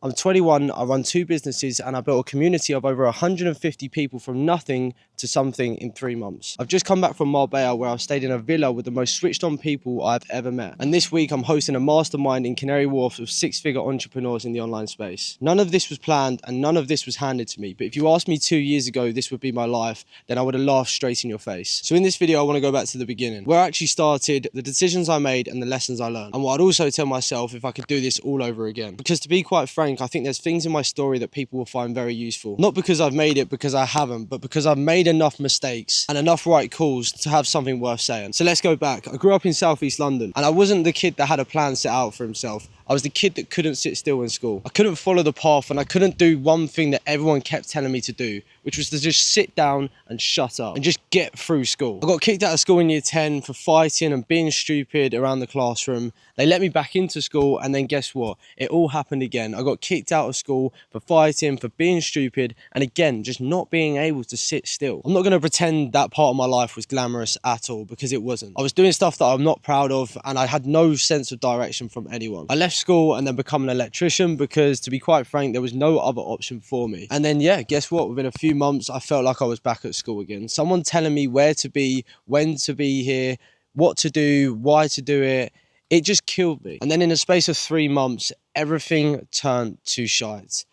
I'm 21, I run 2 businesses, and I built a community of over 150 people from nothing to something in 3 months. I've just come back from Marbella, where I've stayed in a villa with the most switched on people I've ever met. And this week I'm hosting a mastermind in Canary Wharf with 6-figure entrepreneurs in the online space. None of this was planned and none of this was handed to me, but if you asked me 2 years ago this would be my life, then I would have laughed straight in your face. So in this video I want to go back to the beginning, where I actually started, the decisions I made and the lessons I learned, and what I'd also tell myself if I could do this all over again. Because to be quite frank, I think there's things in my story that people will find very useful. Not because I've made it, because I haven't, but because I've made enough mistakes and enough right calls to have something worth saying. So let's go back. I grew up in Southeast London, and I wasn't the kid that had a plan set out for himself. I was the kid that couldn't sit still in school. I couldn't follow the path, and I couldn't do one thing that everyone kept telling me to do, which was to just sit down and shut up and just get through school. I got kicked out of school in year 10 for fighting and being stupid around the classroom. They let me back into school, and then guess what? It all happened again. I got kicked out of school for fighting, for being stupid, and again, just not being able to sit still. I'm not going to pretend that part of my life was glamorous at all, because it wasn't. I was doing stuff that I'm not proud of, and I had no sense of direction from anyone. I left school and then become an electrician because, to be quite frank, there was no other option for me. And then, yeah, guess what? Within a few months, I felt like I was back at school again. Someone telling me where to be, when to be here, what to do, why to do it. It just killed me. And then in the space of 3 months, everything turned to shite.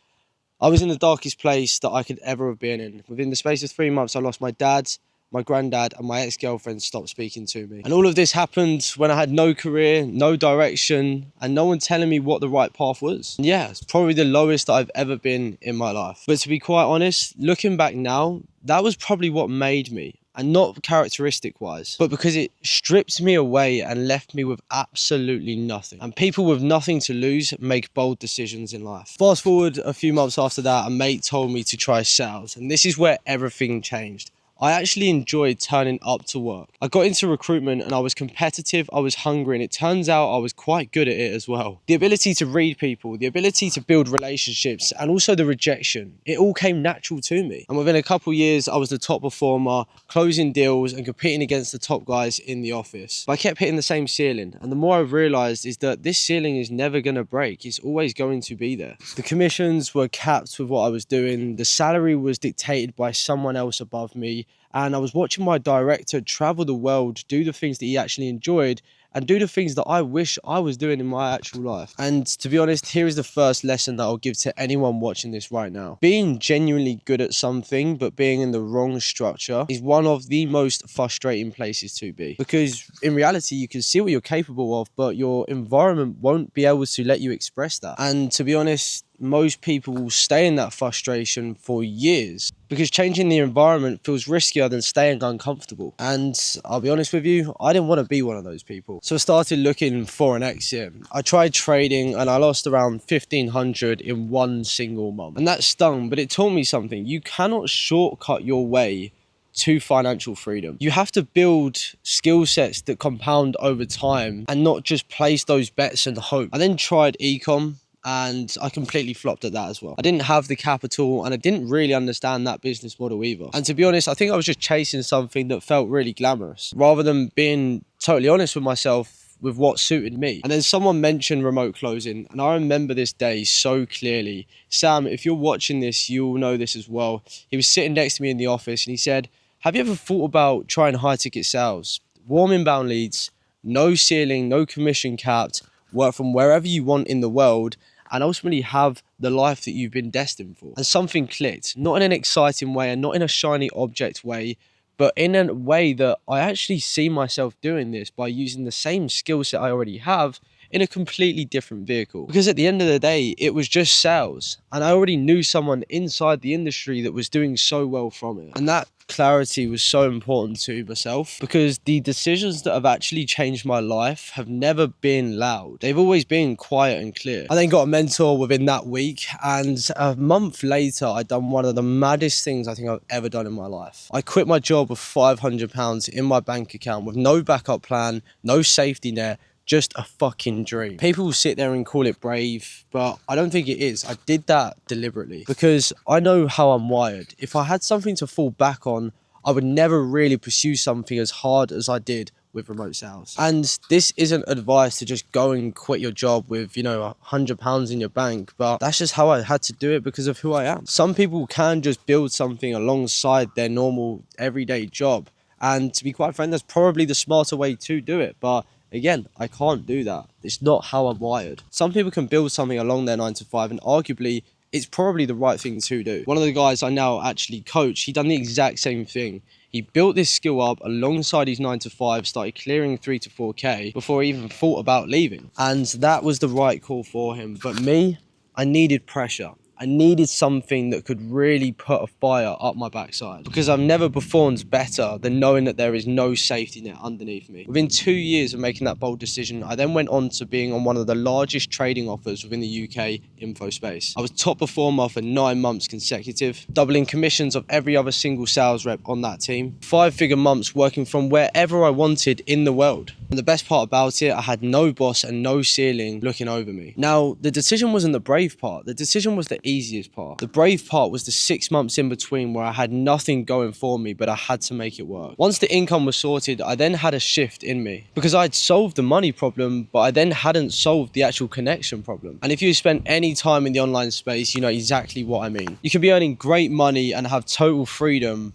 I was in the darkest place that I could ever have been in. Within the space of 3 months, I lost my dad, my granddad, and my ex-girlfriend stopped speaking to me. And all of this happened when I had no career, no direction, and no one telling me what the right path was. And yeah, it's probably the lowest that I've ever been in my life. But to be quite honest, looking back now, that was probably what made me. And not characteristic wise, but because it stripped me away and left me with absolutely nothing. And people with nothing to lose make bold decisions in life. Fast forward a few months after that, a mate told me to try sales, and this is where everything changed. I actually enjoyed turning up to work. I got into recruitment and I was competitive, I was hungry, and it turns out I was quite good at it as well. The ability to read people, the ability to build relationships, and also the rejection, it all came natural to me. And within a couple years, I was the top performer, closing deals and competing against the top guys in the office. But I kept hitting the same ceiling, and the more I've realised is that this ceiling is never going to break. It's always going to be there. The commissions were capped with what I was doing, the salary was dictated by someone else above me, and I was watching my director travel the world, do the things that he actually enjoyed, and do the things that I wish I was doing in my actual life. And to be honest, here is the first lesson that I'll give to anyone watching this right now. Being genuinely good at something, but being in the wrong structure is one of the most frustrating places to be. Because in reality, you can see what you're capable of, but your environment won't be able to let you express that. And to be honest, most people will stay in that frustration for years because changing the environment feels riskier than staying uncomfortable. And I'll be honest with you, I didn't want to be one of those people. So I started looking for an exit. I tried trading and I lost around 1,500 in one single month. And that stung, but it taught me something. You cannot shortcut your way to financial freedom. You have to build skill sets that compound over time and not just place those bets and hope. I then tried ecom, and I completely flopped at that as well. I didn't have the capital and I didn't really understand that business model either. And to be honest, I think I was just chasing something that felt really glamorous rather than being totally honest with myself with what suited me. And then someone mentioned remote closing, and I remember this day so clearly. Sam, if you're watching this, you'll know this as well. He was sitting next to me in the office and he said, have you ever thought about trying high ticket sales? Warm inbound leads, no ceiling, no commission capped, work from wherever you want in the world, and ultimately have the life that you've been destined for. And something clicked, not in an exciting way and not in a shiny object way, but in a way that I actually see myself doing this by using the same skill set I already have in a completely different vehicle. Because at the end of the day, it was just sales. And I already knew someone inside the industry that was doing so well from it. And that clarity was so important to myself, because the decisions that have actually changed my life have never been loud. They've always been quiet and clear. I then got a mentor within that week, and a month later, I'd done one of the maddest things I think I've ever done in my life. I quit my job with £500 in my bank account with no backup plan, no safety net, just a fucking dream. People will sit there and call it brave, but I don't think it is. I did that deliberately because I know how I'm wired. If I had something to fall back on, I would never really pursue something as hard as I did with remote sales. And this isn't advice to just go and quit your job with, £100 in your bank, but that's just how I had to do it because of who I am. Some people can just build something alongside their normal everyday job. And to be quite frank, that's probably the smarter way to do it. But again, I can't do that. It's not how I'm wired. Some people can build something along their 9 to 5, and arguably it's probably the right thing to do. One of the guys I now actually coach, he done the exact same thing. He built this skill up alongside his 9 to 5, started clearing 3 to 4K before he even thought about leaving. And that was the right call for him. But me, I needed pressure. I needed something that could really put a fire up my backside, because I've never performed better than knowing that there is no safety net underneath me. Within 2 years of making that bold decision, I then went on to being on one of the largest trading offers within the UK info space. I was top performer for 9 months consecutive, doubling commissions of every other single sales rep on that team. 5-figure months working from wherever I wanted in the world. And the best part about it, I had no boss and no ceiling looking over me. Now, the decision wasn't the brave part. The decision was the easiest part. The brave part was the 6 months in between where I had nothing going for me, but I had to make it work. Once the income was sorted, I then had a shift in me, because I'd solved the money problem, but I then hadn't solved the actual connection problem. And if you spent any time in the online space, you know exactly what I mean. You can be earning great money and have total freedom,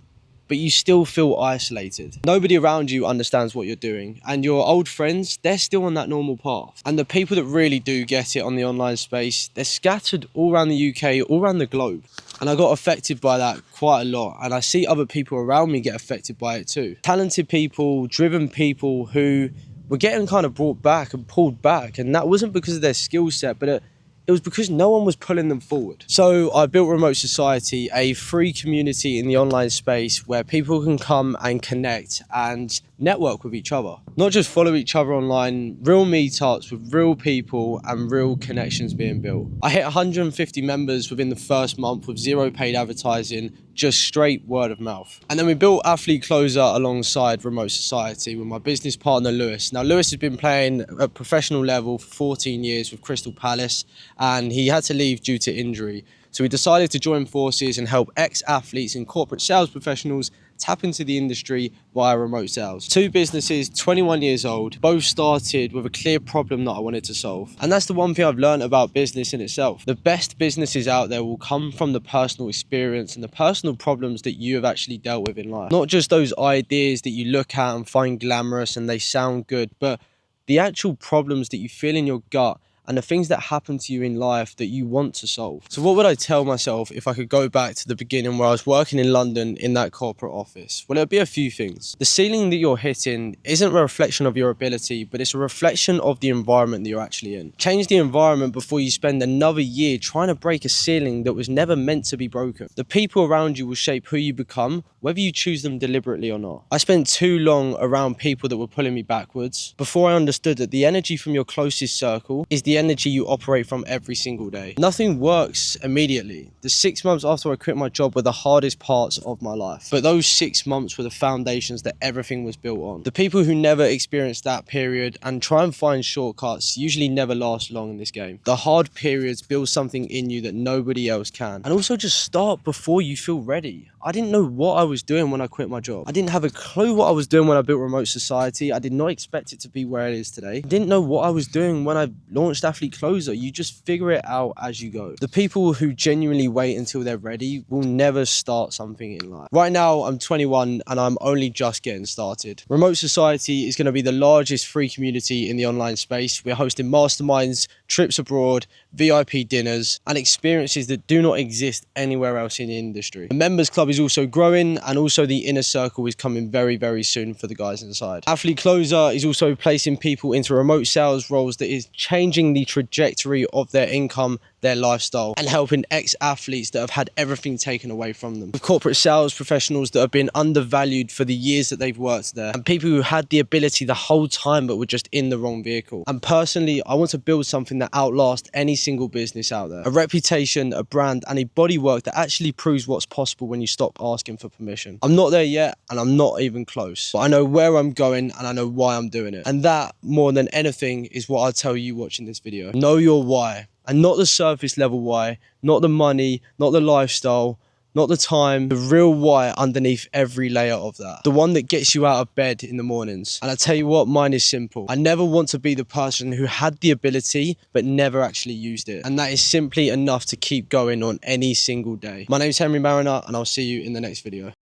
but you still feel isolated. Nobody around you understands what you're doing, and your old friends, they're still on that normal path. And the people that really do get it on the online space, they're scattered all around the UK, all around the globe. And I got affected by that quite a lot, and I see other people around me get affected by it too. Talented people, driven people who were getting kind of brought back and pulled back, and that wasn't because of their skill set, but it was because no one was pulling them forward. So I built Remote Society, a free community in the online space where people can come and connect and network with each other. Not just follow each other online, real meetups with real people and real connections being built. I hit 150 members within the first month with 0 paid advertising, just straight word of mouth. And then we built Athlete Closer alongside Remote Society with my business partner, Lewis. Now, Lewis has been playing at professional level for 14 years with Crystal Palace, and he had to leave due to injury. So we decided to join forces and help ex-athletes and corporate sales professionals tap into the industry via remote sales. 2 businesses, 21 years old, both started with a clear problem that I wanted to solve. And that's the one thing I've learned about business in itself. The best businesses out there will come from the personal experience and the personal problems that you have actually dealt with in life. Not just those ideas that you look at and find glamorous and they sound good, but the actual problems that you feel in your gut and the things that happen to you in life that you want to solve. So what would I tell myself if I could go back to the beginning where I was working in London in that corporate office? Well, it'd be a few things. The ceiling that you're hitting isn't a reflection of your ability, but it's a reflection of the environment that you're actually in. Change the environment before you spend another year trying to break a ceiling that was never meant to be broken. The people around you will shape who you become, whether you choose them deliberately or not. I spent too long around people that were pulling me backwards before I understood that the energy from your closest circle is the energy you operate from every single day. Nothing works immediately. The 6 months after I quit my job were the hardest parts of my life. But those 6 months were the foundations that everything was built on. The people who never experienced that period and try and find shortcuts usually never last long in this game. The hard periods build something in you that nobody else can. And also just start before you feel ready. I didn't know what I was doing when I quit my job. I didn't have a clue what I was doing when I built Remote Society. I did not expect it to be where it is today. I didn't know what I was doing when I launched Athlete Closer. You just figure it out as you go. The people who genuinely wait until they're ready will never start something in life. Right now, I'm 21 and I'm only just getting started. Remote Society is going to be the largest free community in the online space. We're hosting masterminds, trips abroad, VIP dinners, and experiences that do not exist anywhere else in the industry. The members club is also growing, and also the inner circle is coming very, very soon for the guys inside. Athlete Closer is also placing people into remote sales roles that is changing the trajectory of their income, their lifestyle, and helping ex-athletes that have had everything taken away from them. With corporate sales professionals that have been undervalued for the years that they've worked there, and people who had the ability the whole time but were just in the wrong vehicle. And personally, I want to build something that outlasts any single business out there. A reputation, a brand, and a bodywork that actually proves what's possible when you stop asking for permission. I'm not there yet, and I'm not even close, but I know where I'm going and I know why I'm doing it. And that, more than anything, is what I'll tell you watching this video. Know your why. And not the surface level why, not the money, not the lifestyle, not the time, the real why underneath every layer of that. The one that gets you out of bed in the mornings. And I tell you what, mine is simple. I never want to be the person who had the ability but never actually used it. And that is simply enough to keep going on any single day. My name is Henry Mariner, and I'll see you in the next video.